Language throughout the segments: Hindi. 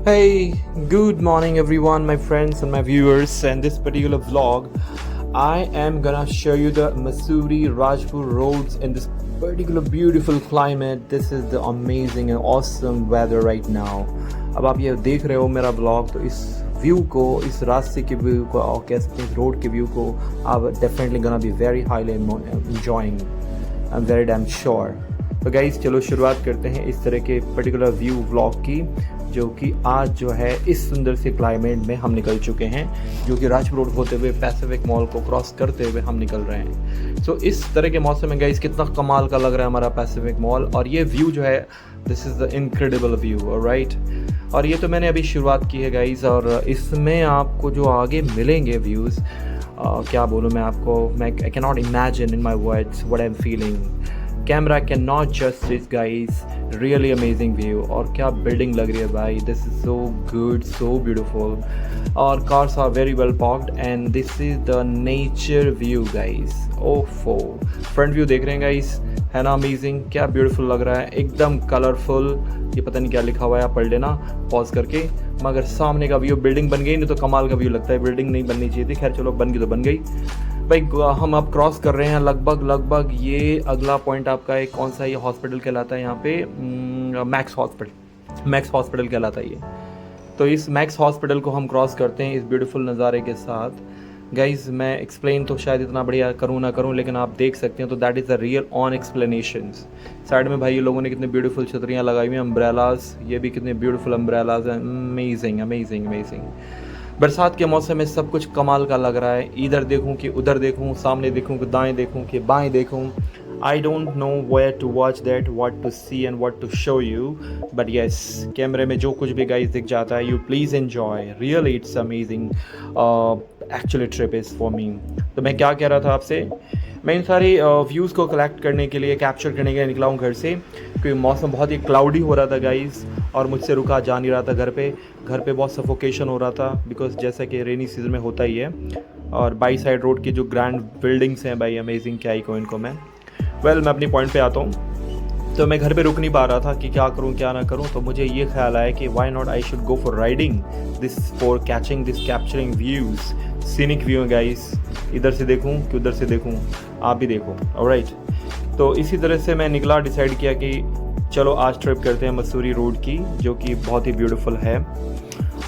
Hey, good morning everyone, my friends and my viewers. And this particular vlog, I am gonna show you the Mussoorie Rajpur roads in this particular beautiful climate. This is the amazing and awesome weather right now. अब आप ये देख रहे हो मेरा ब्लॉग, तो इस व्यू को, इस रास्ते के व्यू को और कह सकते हैं रोड के व्यू को आप definitely gonna be very highly enjoying, I am very damn sure. तो गाइस चलो शुरुआत करते हैं इस तरह के पर्टिकुलर व्यू व्लॉग की, जो कि आज जो है इस सुंदर से क्लाइमेट में हम निकल चुके हैं, जो कि राजपुर रोड होते हुए पैसिफिक मॉल को क्रॉस करते हुए हम निकल रहे हैं। सो इस तरह के मौसम में गाइस कितना कमाल का लग रहा है हमारा पैसिफिक मॉल, और ये व्यू जो है this is the incredible view, right. और ये तो मैंने अभी शुरुआत की है गाइस, और इसमें आपको जो आगे मिलेंगे व्यूज़, क्या बोलूँ मैं आपको, मैं I can not imagine in my words what I am feeling. Camera can not justice guys, really amazing view. और क्या बिल्डिंग लग रही है भाई, this is so good, so beautiful. और cars are very well parked and this is the nature view guys. ओफो, फ्रंट व्यू देख रहे हैं गाइस, है ना अमेजिंग, क्या ब्यूटीफुल लग रहा है, एकदम कलरफुल। ये पता नहीं क्या लिखा हुआ है, आप पढ़ लेना पॉज करके। मगर सामने का व्यू, बिल्डिंग बन गई नहीं तो कमाल का व्यू लगता है, बिल्डिंग नहीं बननी चाहिए थी, खैर चलो बन गई तो बन गई भाई। हम अब क्रॉस कर रहे हैं लगभग ये अगला पॉइंट आपका एक कौन सा, ये हॉस्पिटल कहलाता है यहाँ पे, मैक्स हॉस्पिटल कहलाता है ये। तो इस मैक्स हॉस्पिटल को हम क्रॉस करते हैं इस ब्यूटीफुल नज़ारे के साथ। गाइज मैं एक्सप्लेन तो शायद इतना बढ़िया करूँ ना करूँ, लेकिन आप देख सकते हैं, तो that is the real on explanations. Side में भाई ये लोगों ने कितने ब्यूटीफुल छतरियाँ लगाई हुई हैं, अम्ब्रेलाज, ये भी कितने ब्यूटीफुल अम्ब्रेलाज हैं, अमेजिंग अमेजिंग अमेजिंग। बरसात के मौसम में सब कुछ कमाल का लग रहा है, इधर देखूं कि उधर देखूं, सामने देखूं कि दाएं देखूं कि बाएं देखूं। I don't know where to watch that, what to see and what to show you, but yes, कैमरे में जो कुछ भी गाइस दिख जाता है, you please enjoy, really it's amazing actually trip is for me. तो मैं क्या कह रहा था आपसे, मैं इन सारे व्यूज़ को कलेक्ट करने के लिए, कैप्चर करने के लिए निकला हूँ घर से, क्योंकि मौसम बहुत ही क्लाउडी हो रहा था गाइस, और मुझसे रुका जा नहीं रहा था। घर पे बहुत सफोकेशन हो रहा था, बिकॉज जैसा कि रेनी सीजन में होता ही है। और बाई साइड रोड की जो ग्रैंड बिल्डिंग्स हैं भाई, अमेजिंग, क्या ही कहूँ इनको मैं। मैं अपनी पॉइंट पे आता हूँ। तो मैं घर पे रुक नहीं पा रहा था कि क्या करूँ क्या ना करूँ, तो मुझे ये ख्याल आया कि why not I should go for riding this, for catching this, capturing views, scenic view guys. इधर से देखूँ कि उधर से देखूँ, आप भी देखो, ऑलराइट। तो इसी तरह से मैं निकला, डिसाइड किया कि चलो आज ट्रिप करते हैं मसूरी रोड की, जो कि बहुत ही ब्यूटीफुल है।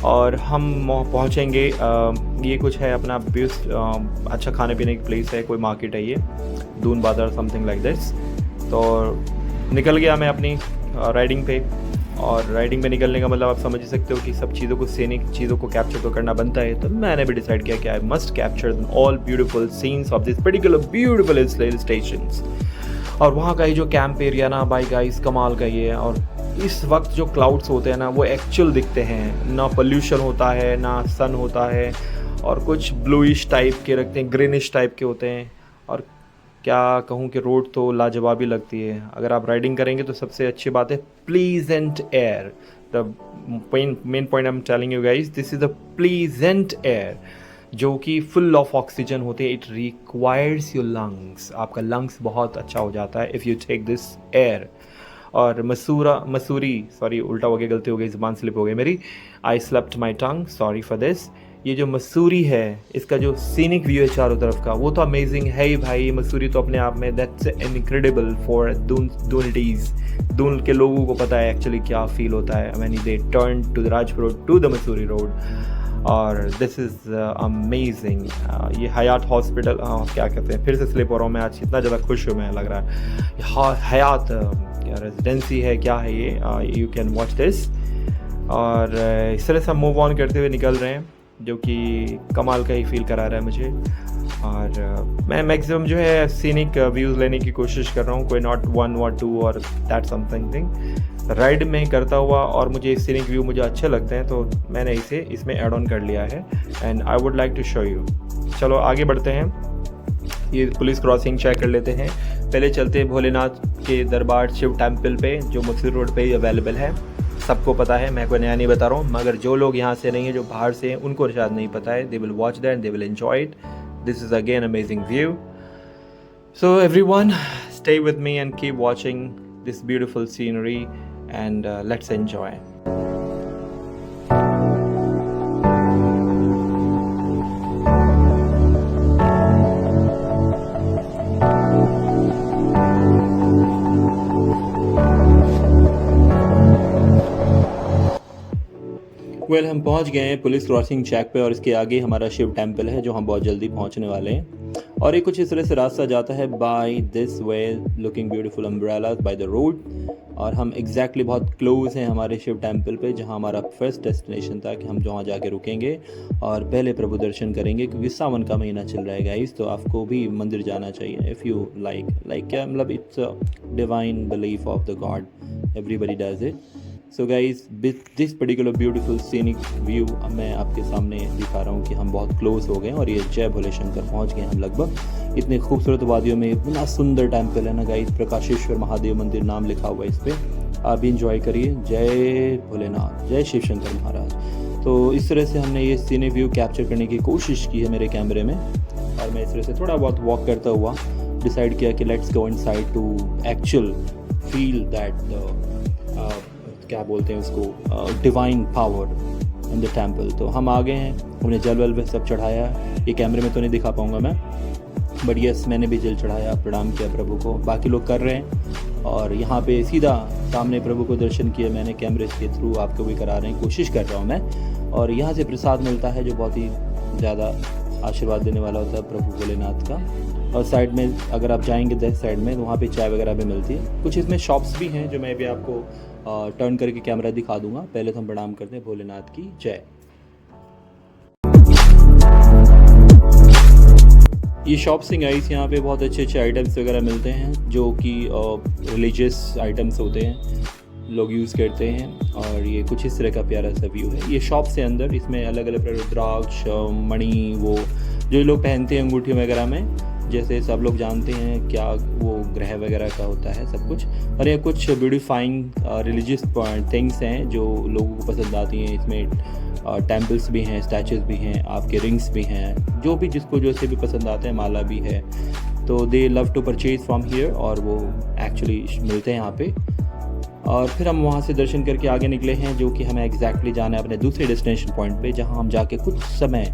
और हम पहुँचेंगे, ये कुछ है अपना बेस्ट अच्छा खाने पीने की प्लेस है, कोई मार्केट है ये, दून बाजार समथिंग लाइक दिस। तो निकल गया मैं अपनी राइडिंग पे, और राइडिंग पे निकलने का मतलब आप समझ ही सकते हो कि सब चीज़ों को, सीनिक चीज़ों को कैप्चर तो करना बनता है। तो मैंने भी डिसाइड किया कि I must capture all beautiful scenes of this particular beautiful hill stations. और वहाँ का ये जो कैंप एरिया ना बाई गाइस, कमाल का ये है। और इस वक्त जो क्लाउड्स होते हैं ना, वो एक्चुअल दिखते हैं, ना पोल्यूशन होता है, ना सन होता है, और कुछ ब्लूइश टाइप के रखते हैं, ग्रीनिश टाइप के होते हैं। और क्या कहूँ कि रोड तो लाजवाबी लगती है। अगर आप राइडिंग करेंगे तो सबसे अच्छी बात है pleasant air. The main point I am telling you guys, this is the pleasant air, जो कि फुल ऑफ ऑक्सीजन होते हैं। इट रिक्वायर्स योर लंग्स, आपका लंग्स बहुत अच्छा हो जाता है if you take this air. और मसूरी, सॉरी उल्टा हो गया, गलती हो गई, ज़ुबान स्लिप हो गई मेरी, I slept my tongue, sorry for this. ये जो मसूरी है, इसका जो सीनिक व्यू है चारों तरफ का, वो तो अमेजिंग है ही भाई। मसूरी तो अपने आप में दैट्स इनक्रेडिबल फॉर दूनटीज़। दून के लोगों को पता है एक्चुअली क्या फील होता है when they turn to the Rajpur road, to the Mussoorie road. और दिस इज़ अमेजिंग। ये हयात हॉस्पिटल, क्या कहते हैं, फिर से स्लिप हो रहा हूँ मैं आज, इतना ज़्यादा खुश हूँ मैं, लग रहा है। हयात क्या रेजिडेंसी है, क्या है ये, यू कैन वॉच दिस। और इस तरह से हम मूव ऑन करते हुए निकल रहे हैं, जो कि कमाल का ही फील करा रहा है मुझे। और मैं मैक्सिमम जो है सीनिक व्यूज़ लेने की कोशिश कर रहा हूँ, कोई नॉट 1 और 2 और दैट समथिंग थिंग राइड में करता हुआ। और मुझे सीनिक व्यू मुझे अच्छे लगते हैं, तो मैंने इसे इसमें ऐड ऑन कर लिया है, and I would like to show you. चलो आगे बढ़ते हैं, ये पुलिस क्रॉसिंग चेक कर लेते हैं। पहले चलते हैं भोलेनाथ के दरबार शिव टेम्पल पे, जो मसूरी रोड पे ही अवेलेबल है। सबको पता है, मैं कोई नया नहीं बता रहा हूँ, मगर जो लोग यहाँ से नहीं हैं, जो बाहर से हैं, उनको शायद नहीं पता है। They will watch that, they will enjoy it. This is again amazing view. So everyone stay with me and keep watching this beautiful scenery, and let's enjoy. Well हम पहुंच गए हैं पुलिस क्रॉसिंग चेक पे और इसके आगे हमारा शिव टेम्पल है जो हम बहुत जल्दी पहुंचने वाले हैं। और ये कुछ इस तरह से रास्ता जाता है by this way, looking beautiful umbrellas by the road. और हम एग्जैक्टली बहुत क्लोज हैं हमारे शिव टेम्पल पे, जहां हमारा फर्स्ट डेस्टिनेशन था कि हम जहाँ जाके रुकेंगे और पहले प्रभु दर्शन करेंगे, क्योंकि सावन का महीना चल रहा है गाइस, तो आपको भी मंदिर जाना चाहिए इफ़ यू लाइक क्या मतलब, it's a divine belief of the God, everybody does it. So guys this particular beautiful scenic view मैं आपके सामने दिखा रहा हूँ कि हम बहुत क्लोज हो गए और ये जय भोले शंकर पहुँच गए हम लगभग। इतने खूबसूरत वादियों में इतना सुंदर टेम्पल है ना गाइज, प्रकाशेश्वर महादेव मंदिर नाम लिखा हुआ है इस पर, आप भी इंजॉय करिए। जय भोलेनाथ, जय शिव शंकर महाराज। तो इस तरह से हमने ये सीनिक व्यू कैप्चर करने की कोशिश की है मेरे कैमरे में, और मैं इस तरह से थोड़ा बहुत वॉक करता हुआ डिसाइड किया कि let's go inside to actual feel that क्या बोलते हैं उसको, divine power in the temple. तो हम आ गए हैं, हमने जल वल पे सब चढ़ाया। ये कैमरे में तो नहीं दिखा पाऊँगा मैं, बट यस मैंने भी जल चढ़ाया, प्रणाम किया प्रभु को, बाकी लोग कर रहे हैं। और यहाँ पे सीधा सामने प्रभु को दर्शन किया मैंने कैमरे के थ्रू, आपको भी करा रहे हैं, कोशिश कर रहा हूँ मैं। और यहाँ से प्रसाद मिलता है जो बहुत ही ज़्यादा आशीर्वाद देने वाला होता है प्रभु भोलेनाथ का। और साइड में अगर आप जाएंगे देख साइड में, तो वहाँ पे चाय वगैरह भी मिलती है। कुछ इसमें शॉप्स भी हैं जो मैं भी आपको टर्न करके कैमरा दिखा दूंगा। पहले तो हम प्रणाम करते हैं, भोलेनाथ की जय। ये शॉप्सिंग आइस, यहाँ पे बहुत अच्छे अच्छे आइटम्स वगैरह मिलते हैं जो कि रिलीजियस आइटम्स होते हैं, लोग यूज़ करते हैं। और ये कुछ इस तरह का प्यारा सा व्यू है। ये शॉप से अंदर इसमें अलग अलग रुद्राक्ष, मणि, वो जो लोग पहनते हैं अंगूठी वगैरह में, जैसे सब लोग जानते हैं क्या वो ग्रह वगैरह का होता है सब कुछ। और ये कुछ ब्यूटीफाइंग रिलीजियस थिंग्स हैं जो लोगों को पसंद आती हैं। इसमें टेम्पल्स भी हैं, स्टैचूज भी हैं, आपके रिंग्स भी हैं, जो भी जिसको जैसे भी पसंद आते हैं, माला भी है। तो they love to purchase from here, और वो एक्चुअली मिलते हैं यहाँ पे। और फिर हम वहाँ से दर्शन करके आगे निकले हैं, जो कि हमें एग्जैक्टली जाना है अपने दूसरे डेस्टिनेशन पॉइंट पे, जहाँ हम जाके कुछ समय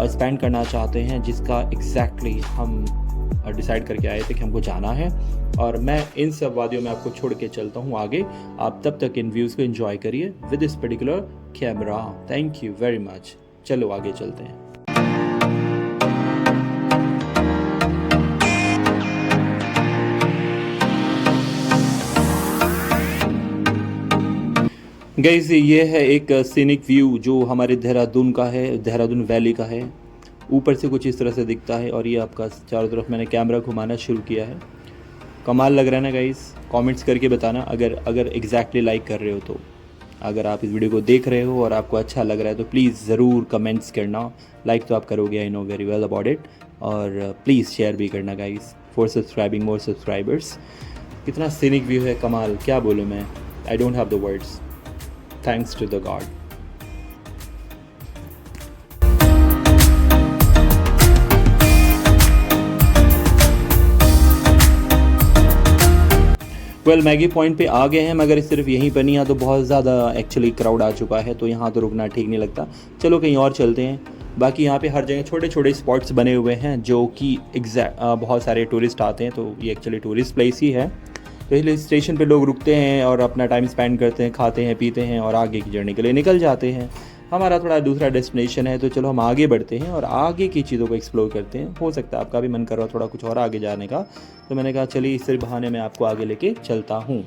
स्पेंड करना चाहते हैं, जिसका एग्जैक्टली हम डिसाइड करके आए थे कि हमको जाना है। और मैं इन सब वादियों में आपको छोड़ के चलता हूँ आगे, आप तब तक इन व्यूज़ को एंजॉय करिए with this particular camera. Thank you very much. चलो आगे चलते हैं। गाइस ये है एक सीनिक व्यू जो हमारे देहरादून का है, देहरादून वैली का है। ऊपर से कुछ इस तरह से दिखता है, और ये आपका चारों तरफ मैंने कैमरा घुमाना शुरू किया है। कमाल लग रहा है ना गाइस? कमेंट्स करके बताना अगर एग्जैक्टली लाइक कर रहे हो तो। अगर आप इस वीडियो को देख रहे हो और आपको अच्छा लग रहा है तो प्लीज़ ज़रूर कमेंट्स करना। लाइक तो आप करोगे, I know very well about it. और प्लीज़ शेयर भी करना guys, for subscribing more subscribers. कितना सीनिक व्यू है, कमाल, क्या बोलूँ मैं, I don't have the words. Thanks to the God. Maggi point पे आ गए हैं, मगर सिर्फ यहीं पर नहीं, यहाँ तो बहुत ज़्यादा एक्चुअली क्राउड आ चुका है, तो यहाँ तो रुकना ठीक नहीं लगता। चलो कहीं और चलते हैं। बाकी यहाँ पे हर जगह छोटे छोटे स्पॉट्स बने हुए हैं जो कि बहुत सारे टूरिस्ट आते हैं, तो ये एक्चुअली टूरिस्ट प्लेस ही है। तो हिल स्टेशन पे लोग रुकते हैं और अपना टाइम स्पेंड करते हैं, खाते हैं, पीते हैं और आगे की जर्नी के लिए निकल जाते हैं। हमारा थोड़ा दूसरा डेस्टिनेशन है, तो चलो हम आगे बढ़ते हैं और आगे की चीज़ों को एक्सप्लोर करते हैं। हो सकता है आपका भी मन कर रहा हो थोड़ा कुछ और आगे जाने का, तो मैंने कहा चलिए इस बहाने मैं आपको आगे लेके चलता हूँ।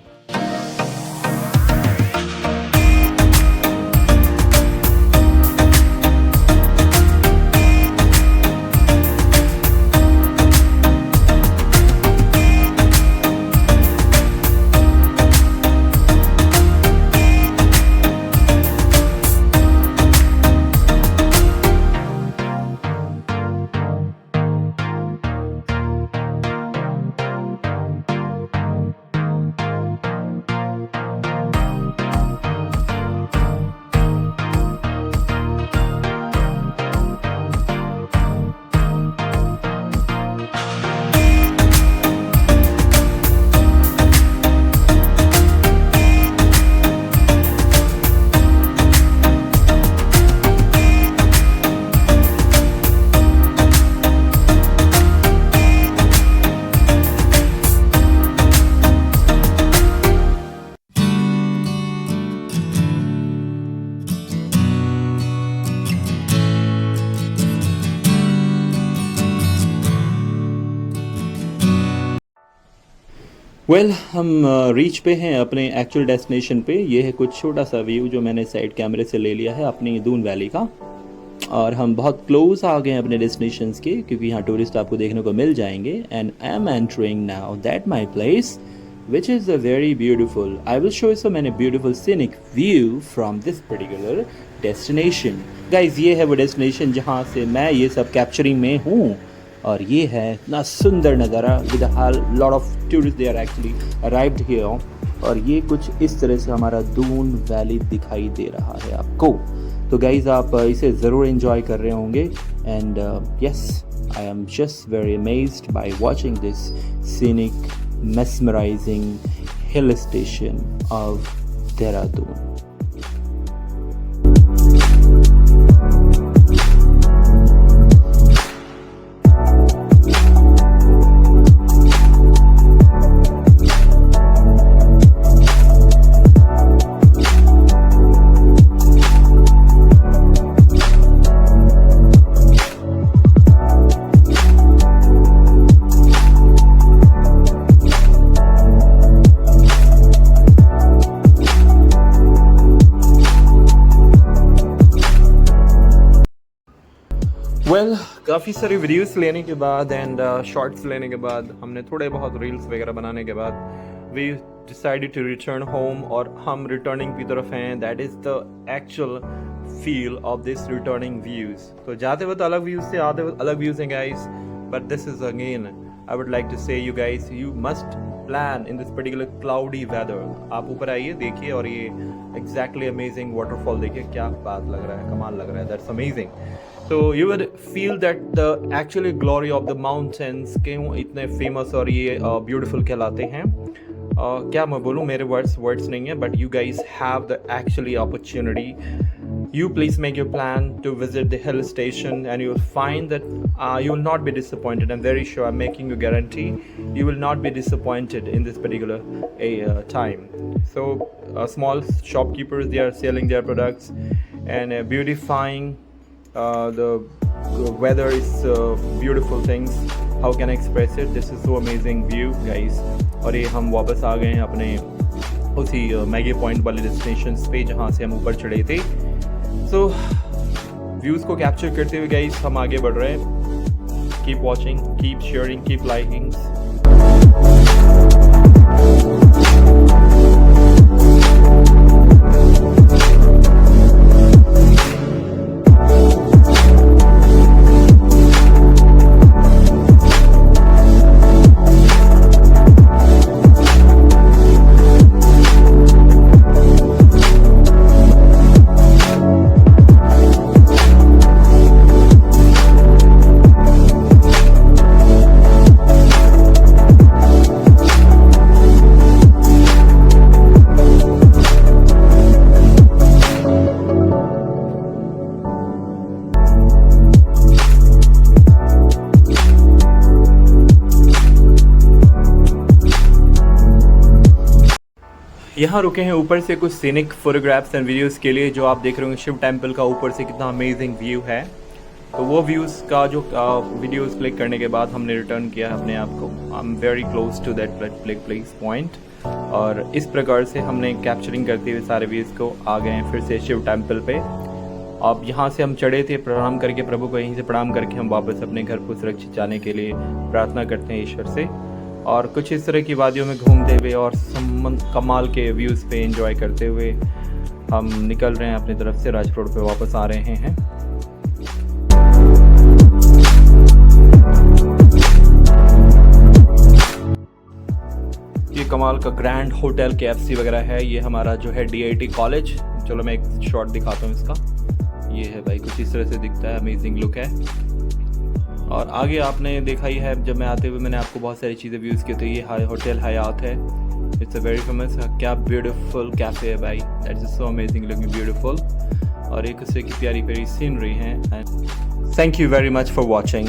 वेल हम रीच पे हैं अपने एक्चुअल डेस्टिनेशन पे। ये है कुछ छोटा सा व्यू जो मैंने साइड कैमरे से ले लिया है अपनी दून वैली का, और हम बहुत क्लोज आ गए हैं अपने डेस्टिनेशंस के, क्योंकि यहाँ टूरिस्ट आपको देखने को मिल जाएंगे। And I am entering now that my place which is a very beautiful. I will show you so many beautiful scenic view from this particular destination. Guys, ये है वो destination जहाँ से मैं ये सब कैप्चरिंग में हूँ, और ये है इतना सुंदर नज़ारा with a lot of tourists they are actually arrived here. और ये कुछ इस तरह से हमारा दून वैली दिखाई दे रहा है आपको। तो गाइज आप इसे ज़रूर enjoy कर रहे होंगे। And yes, I am just very amazed by watching this scenic mesmerizing hill station of Dehradun. Well काफ़ी सारी वीडियोस लेने के बाद एंड शॉर्ट्स लेने के बाद, हमने थोड़े बहुत रील्स वगैरह बनाने के बाद we decided to return home, और हम रिटर्निंग की तरफ हैं। That is the actual feel of this returning views. तो जाते वक्त अलग व्यूज़ थे, आते वक्त अलग व्यूज़ हैं guys, but this is again I would like to say you guys, you must plan in this particular cloudy weather. आप ऊपर आइए, देखिए, और ये एग्जैक्टली अमेजिंग वाटरफॉल देखिए, क्या बात लग रहा है, कमाल लग रहा है, दैट्स अमेजिंग। तो you would feel that the actually glory of the mountains क्यों इतने फेमस और ये ब्यूटीफुल कहलाते हैं। क्या मैं बोलूँ, मेरे वर्ड्स नहीं है, but you guys have the actually opportunity. You please make your plan to visit the hill station, and you will find that you will not be disappointed. I'm very sure, I'm making you guarantee, you will not be disappointed in this particular time. So small shopkeepers, they are selling their products and beautifying the weather is beautiful things. How can I express it? This is so amazing view guys. और ये हम वापस आ गए हैं अपने उसी मैगी पॉइंट वाले डेस्टिनेशन पे जहाँ से हम ऊपर चढ़े थे। सो व्यूज़ को कैप्चर करते हुए गाइस हम आगे बढ़ रहे हैं। Keep watching, keep sharing, keep liking. यहाँ रुके हैं ऊपर से कुछ सीनिक फोटोग्राफ्स एंड वीडियोस के लिए। जो आप देख रहे होंगे शिव टेम्पल का ऊपर से कितना अमेजिंग व्यू है। तो वो व्यूज़ का जो वीडियोस क्लिक करने के बाद हमने रिटर्न किया अपने आप को। I am very close to that place point, और इस प्रकार से हमने कैप्चरिंग करते हुए सारे व्यूज़ को आ गए हैं फिर से शिव टेम्पल पे। अब यहाँ से हम चढ़े थे, प्रणाम करके प्रभु को यहीं से प्रणाम करके हम वापस अपने घर को सुरक्षित जाने के लिए प्रार्थना करते हैं ईश्वर से। और कुछ इस तरह की वादियों में घूमते हुए और कमाल के व्यूज़ पे एंजॉय करते हुए हम निकल रहे हैं अपनी तरफ से, राज रोड पे वापस आ रहे हैं। ये कमाल का ग्रैंड होटल KFC वगैरह है। ये हमारा जो है DIT कॉलेज। चलो मैं एक शॉट दिखाता हूँ इसका। ये है भाई, कुछ इस तरह से दिखता है, अमेजिंग लुक है। और आगे आपने देखा ही है, जब मैं आते हुए मैंने आपको बहुत सारी चीज़ें व्यूज़ की। तो ये होटल हयात है, इट्स अ वेरी फेमस। क्या ब्यूटीफुल कैफ़े है भाई, that is so amazing, looking beautiful. और एक उससे की प्यारी प्यारी सीनरी है। Thank you very much for watching.